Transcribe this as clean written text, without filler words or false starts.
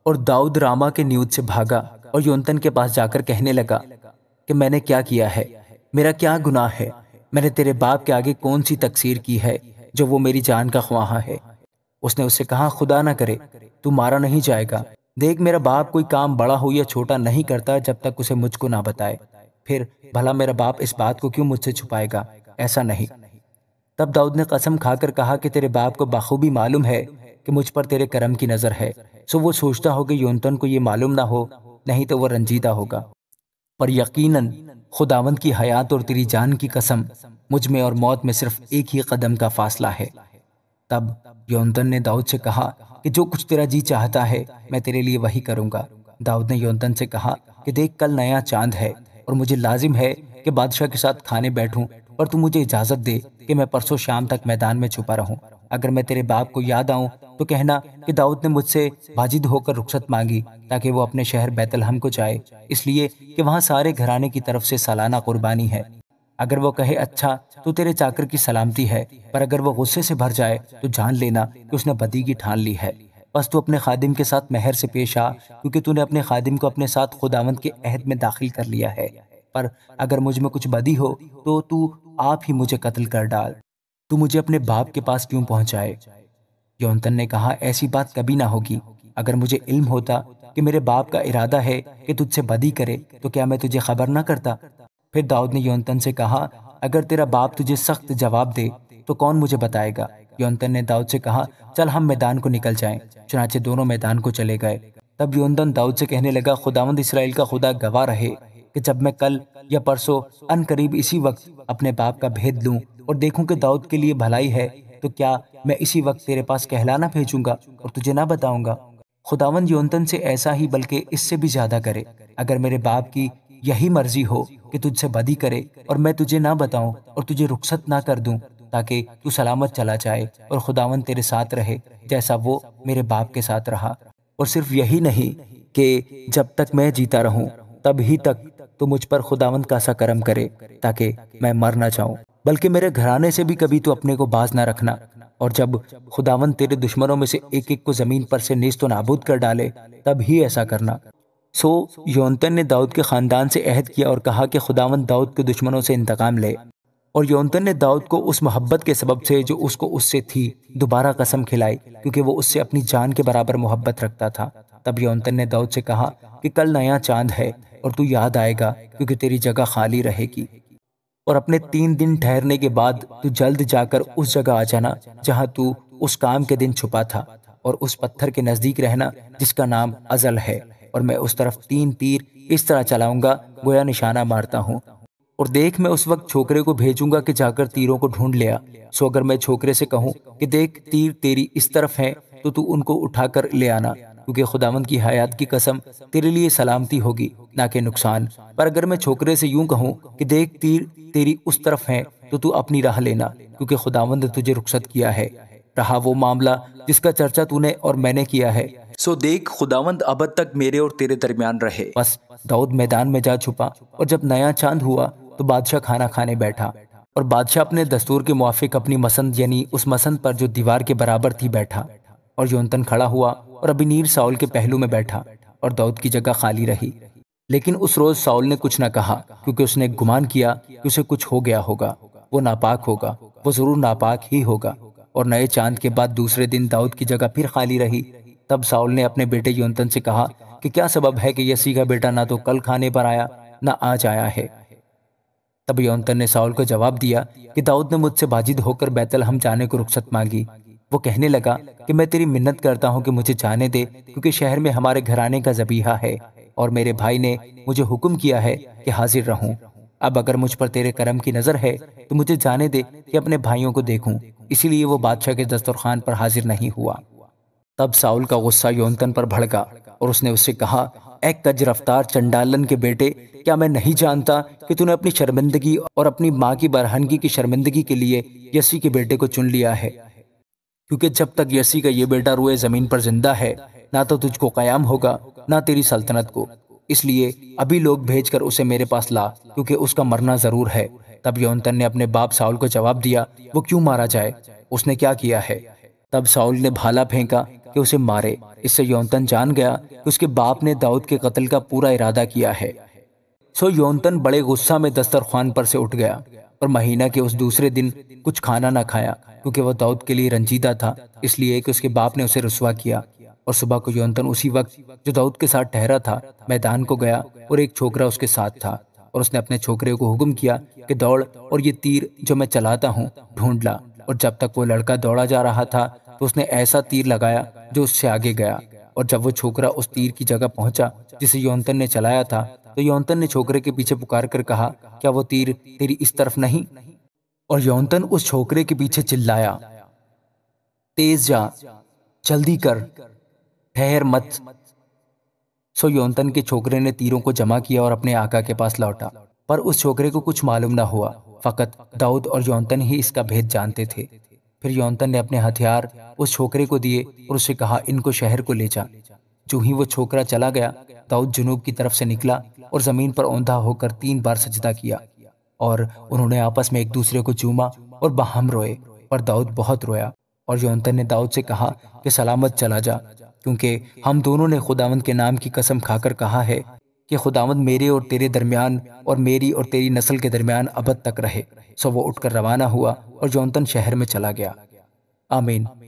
اور داؤد راما کے نیوت سے بھاگا اور یونتن کے پاس جا کر کہنے لگا کہ میں نے کیا کیا ہے، میرا کیا گناہ ہے، میں نے تیرے باپ کے آگے کون سی تقصیر کی ہے جو وہ میری جان کا خواہاں ہے۔ اس نے اس سے کہا خدا نہ کرے تو مارا نہیں جائے گا، دیکھ میرا باپ کوئی کام بڑا ہو یا چھوٹا نہیں کرتا جب تک اسے مجھ کو نہ بتائے، پھر بھلا میرا باپ اس بات کو کیوں مجھ سے چھپائے گا، ایسا نہیں۔ تب داؤد نے قسم کھا کر کہا کہ تیرے باپ کو بخوبی معلوم ہے کہ مجھ پر تیرے کرم کی نظر ہے، سو وہ سوچتا ہو کہ یونتن کو یہ معلوم نہ ہو، نہیں تو وہ رنجیدہ ہوگا، پر یقیناً خداوند کی حیات اور تیری جان کی قسم، مجھ میں اور موت میں صرف ایک ہی قدم کا فاصلہ ہے۔ تب یونتن نے داؤد سے کہا کہ جو کچھ تیرا جی چاہتا ہے میں تیرے لیے وہی کروں گا۔ داؤد نے یونتن سے کہا کہ دیکھ کل نیا چاند ہے اور مجھے لازم ہے کہ بادشاہ کے ساتھ کھانے بیٹھوں، پر تو مجھے اجازت دے کہ میں پرسوں شام تک میدان میں چھپا رہوں، اگر میں تیرے باپ کو یاد آؤں تو کہنا کہ داؤد نے مجھ سے واجد ہو کر رخصت مانگی تاکہ وہ اپنے شہر بیت لحم کو جائے، اس لیے کہ وہاں سارے گھرانے کی طرف سے سالانہ قربانی ہے۔ اگر وہ کہے اچھا تو تیرے چاکر کی سلامتی ہے، پر اگر وہ غصے سے بھر جائے تو جان لینا کہ اس نے بدی کی ٹھان لی ہے۔ بس تو اپنے خادم کے ساتھ مہر سے پیش آ، کیونکہ تو نے اپنے خادم کو اپنے ساتھ خداوند کے عہد میں داخل کر لیا ہے، پر اگر مجھ میں کچھ بدی ہو تو آپ ہی مجھے قتل کر ڈال، تو مجھے اپنے باپ کے پاس کیوں پہنچائے؟ یونتن نے کہا ایسی بات کبھی نہ ہوگی، اگر مجھے علم ہوتا کہ میرے باپ کا ارادہ ہے کہ تجھ سے بدی کرے تو کیا میں تجھے خبر نہ کرتا؟ پھر داؤد نے یونتن سے کہا اگر تیرا باپ تجھے سخت جواب دے تو کون مجھے بتائے گا؟ یونتن نے داؤد سے کہا چل ہم میدان کو نکل جائیں، چنانچہ دونوں میدان کو چلے گئے۔ تب یونتن داؤد سے کہنے لگا خداوند اسرائیل کا خدا گواہ رہے کہ جب میں کل یا پرسوں ان قریب اسی وقت اپنے باپ کا بھید لوں اور دیکھوں کہ داؤد کے لیے بھلائی ہے تو کیا میں اسی وقت تیرے پاس کہلانا بھیجوں گا اور تجھے نہ بتاؤں گا؟ خداوند یونتن سے ایسا ہی بلکہ اس سے بھی زیادہ کرے، اگر میرے باپ کی یہی مرضی ہو کہ تجھ سے بدی کرے اور میں تجھے نہ بتاؤں اور تجھے رخصت نہ کر دوں تاکہ تو سلامت چلا جائے اور خداوند تیرے ساتھ رہے جیسا وہ میرے باپ کے ساتھ رہا، اور صرف یہی نہیں کہ جب تک میں جیتا رہوں تب ہی تک تو مجھ پر خداوند کا سا کرم کرے تاکہ میں مر نہ جاؤں، بلکہ میرے گھرانے سے بھی کبھی تو اپنے کو باز نہ رکھنا، اور جب خداوند تیرے دشمنوں میں سے ایک ایک کو زمین پر سے نیست و نابود کر ڈالے تب ہی ایسا کرنا۔ سو یونتن نے داؤد کے خاندان سے عہد کیا اور کہا کہ خداوند داؤد کے دشمنوں سے انتقام لے، اور یونتن نے داؤد کو اس محبت کے سبب سے جو اس سے تھی دوبارہ قسم کھلائی، کیونکہ وہ اس سے اپنی جان کے برابر محبت رکھتا تھا۔ تب یونتن نے داؤد سے کہا کہ کل نیا چاند ہے اور تو یاد آئے گا کیونکہ تیری جگہ خالی رہے گی، اور اپنے 3 دن ٹھہرنے کے بعد تو جلد جا کر اس جگہ آ جانا جہاں تو اس کام کے دن چھپا تھا، اور اس پتھر کے نزدیک رہنا جس کا نام ازل ہے، اور میں اس طرف 3 تیر اس طرح چلاؤں گا گویا نشانہ مارتا ہوں، اور دیکھ میں اس وقت چھوکرے کو بھیجوں گا کہ جا کر تیروں کو ڈھونڈ لیا، سو اگر میں چھوکرے سے کہوں کہ دیکھ تیر تیری اس طرف ہیں تو ان کو اٹھا کر لے آنا، کیونکہ خداوند کی حیات کی قسم تیرے لیے سلامتی ہوگی نہ کہ نقصان، پر اگر میں چھوکرے سے یوں کہوں کہ دیکھ تیر تیری اس طرف ہیں تو اپنی راہ لینا، کیونکہ خداوند نے تجھے رخصت کیا ہے۔ رہا وہ معاملہ جس کا چرچا تو نے اور میں نے کیا ہے، سو دیکھ خداوند ابد تک میرے اور تیرے درمیان رہے۔ بس داؤد میدان میں جا چھپا، اور جب نیا چاند ہوا تو بادشاہ کھانا کھانے بیٹھا، اور بادشاہ اپنے دستور کے موافق اپنی مسند یعنی اس مسند پر جو دیوار کے برابر تھی بیٹھا، اور یونتن کھڑا ہوا اور ابنیر ساؤل کے پہلو میں بیٹھا، اور داؤد کی جگہ خالی رہی۔ لیکن اس روز ساؤل نے کچھ نہ کہا، کیونکہ اس نے گمان کیا کہ اسے کچھ ہو گیا ہوگا، وہ ناپاک ہوگا، وہ ضرور ناپاک ہی ہوگا۔ اور نئے چاند کے بعد دوسرے دن داؤد کی جگہ پھر خالی رہی۔ تب ساؤل نے اپنے بیٹے یونتن سے کہا کہ کیا سبب ہے کہ یسی کا بیٹا نہ تو کل کھانے پر آیا نہ آج آیا ہے؟ تب یونتن نے ساؤل کو جواب دیا کہ داؤد نے مجھ سے واجد ہو کر بیت لحم جانے کو رخصت مانگی۔ وہ کہنے لگا کہ میں تیری منت کرتا ہوں کہ مجھے جانے دے، کیونکہ شہر میں ہمارے گھرانے کا ذبیحہ ہے، اور میرے بھائی نے مجھے حکم کیا ہے کہ حاضر رہوں۔ اب اگر مجھ پر تیرے کرم کی نظر ہے تو مجھے جانے دے کہ اپنے بھائیوں کو دیکھوں، اسی لیے وہ بادشاہ کے دسترخوان پر حاضر نہیں ہوا۔ تب ساؤل کا غصہ یونتن پر بھڑکا، اور اس نے اس سے کہا اے کج رفتار چنڈالن کے بیٹے، کیا میں نہیں جانتا کہ تو نے اپنی شرمندگی اور اپنی ماں کی برہنگی کی شرمندگی کے لیے یسی کے بیٹے کو چن لیا ہے؟ کیونکہ جب تک یسی کا یہ بیٹا روئے زمین پر زندہ ہے نہ تو تجھ کو قیام ہوگا نہ تیری سلطنت کو، اس لیے ابھی لوگ بھیج کر اسے میرے پاس لا، کیونکہ اس کا مرنا ضرور ہے۔ تب یونتن نے اپنے باپ ساؤل کو جواب دیا وہ کیوں مارا جائے؟ اس نے کیا کیا ہے؟ تب ساؤل نے بھالا پھینکا کہ اسے مارے۔ اس سے یونتن جان گیا کہ اس کے باپ نے داؤد کے قتل کا پورا ارادہ کیا ہے۔ سو یونتن بڑے غصہ میں دسترخوان پر سے اٹھ گیا اور مہینہ کے اس دوسرے دن کچھ کھانا نہ کھایا، کیونکہ وہ داؤد کے لیے رنجیدہ تھا، اس لیے کہ اس کے باپ نے اسے رسوا کیا۔ اور صبح کو یونتن اسی وقت جو داؤد کے ساتھ ٹھہرا تھا میدان کو گیا، اور ایک چھوکرا اس کے ساتھ تھا، اور اس نے اپنے چھوکرے کو حکم کیا کہ دوڑ اور یہ تیر جو میں چلاتا ہوں ڈھونڈ لا۔ اور جب تک وہ لڑکا دوڑا جا رہا تھا تو اس نے ایسا تیر لگایا جو اس سے آگے گیا، اور جب وہ چھوکرا اس تیر کی جگہ پہنچا جسے یونتن نے چلایا تھا تو یونتن نے چھوکرے کے پیچھے پکار کر کہا، کیا وہ تیر تیری اس طرف نہیں؟ اور یونتن اس چھوکرے کے پیچھے چلایا، تیز جا، جلدی کر، ٹھہر مت۔ سو یونتن کے چھوکرے نے تیروں کو جمع کیا اور اپنے آقا کے پاس لوٹا، پر اس چھوکرے کو کچھ معلوم نہ ہوا، فقط داؤد اور یونتن ہی اس کا بھید جانتے تھے۔ پھر یونتن نے اپنے ہتھیار اس چھوکرے کو دیے اور اسے کہا، ان کو شہر کو لے جا۔ جو ہی وہ چھوکرا چلا گیا، داؤد جنوب کی طرف سے نکلا اور زمین پر اوندھا ہو کر 3 بار سجدہ کیا، اور انہوں نے آپس میں ایک دوسرے کو چوما اور باہم روئے، پر داؤد بہت رویا۔ اور یونتن نے داؤد سے کہا کہ سلامت چلا جا، کیونکہ ہم دونوں نے خداوند کے نام کی قسم کھا کر کہا ہے کہ خداوند میرے اور تیرے درمیان اور میری اور تیری نسل کے درمیان ابد تک رہے۔ سو وہ اٹھ کر روانہ ہوا اور یونتن شہر میں چلا گیا۔ آمین۔